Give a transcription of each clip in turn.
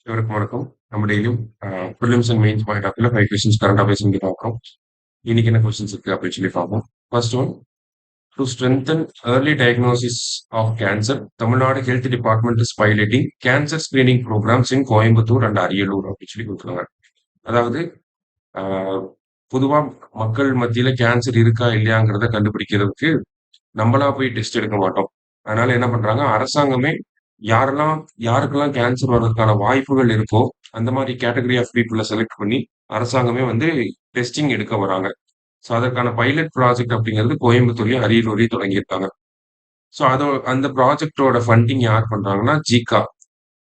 இவருக்கும் வணக்கம். நம்ம டெய்லியும் prelims and mains point of 5 questions current affairs இங்கே பார்க்குறோம். இன்னைக்கு என்ன கொஸ்டின்ஸ் இருக்கு அப்படின்னு சொல்லி பார்ப்போம். First one, to strengthen early diagnosis of cancer, Tamil Nadu health department is piloting cancer screening programs in Coimbatore and Ariyalur அப்படின்னு சொல்லி கொடுக்குறாங்க. அதாவது பொதுவா மக்கள் மத்தியில கேன்சர் இருக்கா இல்லையாங்கிறத கண்டுபிடிக்கிறதுக்கு நம்மளா போய் டெஸ்ட் எடுக்க மாட்டோம். அதனால என்ன பண்றாங்க, அரசாங்கமே யாருக்கெல்லாம் கேன்சர் வர்றதுக்கான வாய்ப்புகள் இருக்கோ அந்த மாதிரி கேட்டகரி ஆஃப் பீப்புளை செலக்ட் பண்ணி அரசாங்கமே வந்து டெஸ்டிங் எடுக்க வராங்க. ஸோ அதற்கான பைலட் ப்ராஜெக்ட் அப்படிங்கிறது கோயம்புத்தூர்லயும் அரியலூர்லயும் தொடங்கியிருக்காங்க. ஸோ அந்த ப்ராஜெக்டோட ஃபண்டிங் யார் பண்றாங்கன்னா JICA,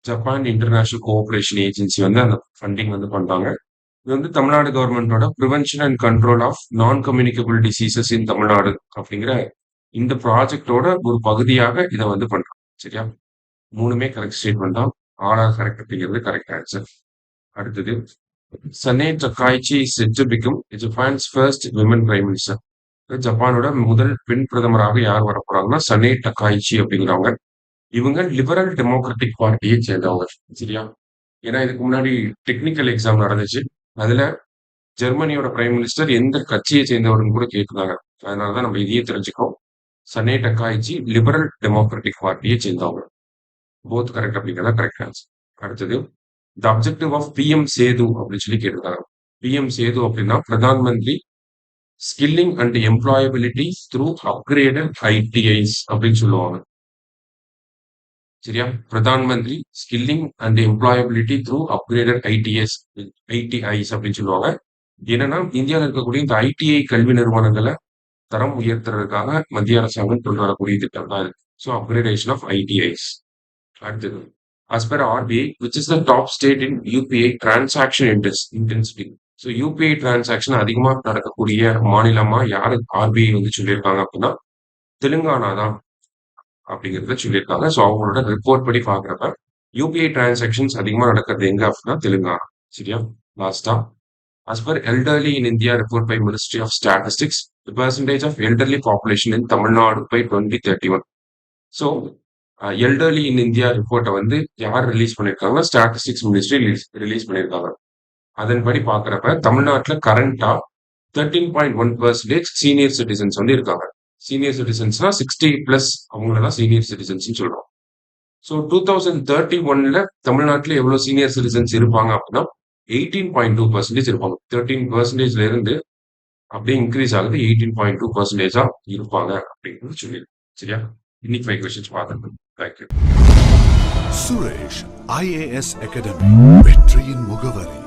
Japan International Cooperation Agency வந்து அந்த ஃபண்டிங் வந்து பண்றாங்க. இது வந்து தமிழ்நாடு கவர்மெண்டோட prevention and control of non communicable diseases in Tamil Nadu அப்படிங்கிற இந்த ப்ராஜெக்டோட ஒரு பகுதியாக இதை வந்து பண்றாங்க. சரியா? மூணுமே கரெக்ட் ஸ்டேட்மெண்ட் தான். ஆர்ஆர் கரெக்ட் அப்படிங்கிறது கரெக்ட் ஆன்சர். அடுத்தது, Sanae Takaichi is set to become Japan's first women prime minister. ஜப்பானோட முதல் பெண் பிரதமராக யார் வர போறாங்கன்னா சனே டக்காய்ச்சி அப்படிங்கிறவங்க. இவங்க லிபரல் டெமோக்ராட்டிக் பார்ட்டியை சேர்ந்தவங்க. சரியா? ஏன்னா இதுக்கு முன்னாடி டெக்னிக்கல் எக்ஸாம் நடந்துச்சு. அதுல ஜெர்மனியோட பிரைம் மினிஸ்டர் எந்த கட்சியை சேர்ந்தவர்னு கூட கேட்டிருந்தாங்க. அதனாலதான் நம்ம இதையே தெரிஞ்சுக்கோம். சனே டக்காய்ச்சி லிபரல் டெமோக்ராட்டிக் பார்ட்டியை சேர்ந்தவங்க. போத் கரெக்ட் அப்படிங்கிறதா கரெக்ட் ஆன்சர். அடுத்தது, த அப்ஜெக்டிவ் ஆஃப் பிஎம் சேது அப்படின்னு சொல்லி கேட்டிருக்காங்க. பிஎம் சேது அப்படின்னா Pradhan Mantri skilling and employability through upgraded ITIs அப்படின்னு சொல்லுவாங்க. சரியா? Pradhan Mantri skilling and employability through upgraded ITIs அப்படின்னு சொல்லுவாங்க. என்னன்னா இந்தியாவில் இருக்கக்கூடிய இந்த ஐடிஐ கல்வி நிறுவனங்களை தரம் உயர்த்துறதுக்காக மத்திய அரசாங்கம் கொண்டு வரக்கூடிய திட்டம் தான் இது. So upgradation of ITIs. அடுத்தது, as per RBI, which is the top state in UPI transaction intensity. So UPI transaction அதிகமாக நடக்கக்கூடிய மாநிலமா யாரு ஆர்பிஐ வந்து சொல்லியிருக்காங்க அப்படின்னா தெலுங்கானா தான் அப்படிங்கிறத சொல்லியிருக்காங்க. ஸோ அவங்களோட ரிப்போர்ட் படி பார்க்குறப்ப யூபிஐ டிரான்சாக்ஷன்ஸ் அதிகமாக நடக்கிறது எங்க அப்படின்னா தெலுங்கானா. சரியா? லாஸ்டா, as per elderly in India report by Ministry of Statistics, the percentage of elderly population in Tamil Nadu by 2031. So elderly in India ரிப்போர்ட்டை வந்து யார் ரிலீஸ் பண்ணியிருக்காங்கன்னா ஸ்டாட்டிஸ்டிக்ஸ் மினிஸ்ட்ரி ரிலீஸ் பண்ணியிருக்காங்க. அதன்படி பார்க்குறப்ப தமிழ்நாட்டில் கரண்டா 13.1% சீனியர் சிட்டிசன்ஸ் வந்து இருக்காங்க. சீனியர் சிட்டிசன்ஸ்னா 60+ அவங்கள தான் சீனியர் சிட்டிசன்ஸ் சொல்றோம். ஸோ 2031 தமிழ்நாட்டில் எவ்வளவு சீனியர் சிட்டிசன்ஸ் இருப்பாங்க அப்படின்னா 18.2% இருப்பாங்க. 13%ல இருந்து அப்படியே இன்க்ரீஸ் ஆகுது, 18.2% இருப்பாங்க அப்படின்னு சொல்லியிருக்கோம். சரியா? இன்னைக்கு 5 கொஸ்டின்ஸ் பார்த்துருக்கோம். தேங்க்யூ. சுரேஷ் IAS அகாடமி, வெற்றியின் முகவரி.